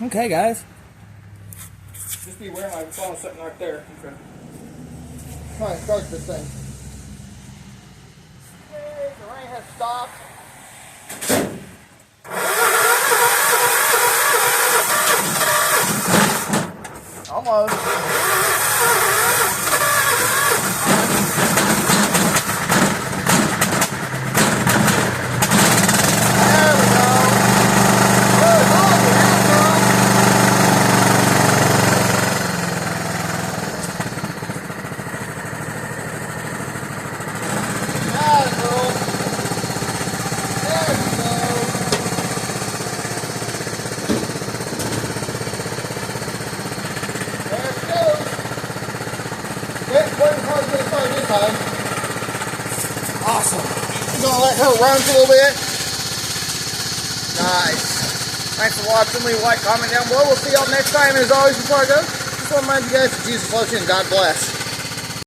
Okay, guys. Just be aware my phone's sitting right there. Okay. Try and start this thing. Okay, the rain has stopped. Almost. Awesome. I'm gonna let her run for a little bit. Nice. Thanks for watching. Leave a like, comment down below. We'll see y'all next time. As always, before I go, just want to remind you guys to Jesus loves you and God bless.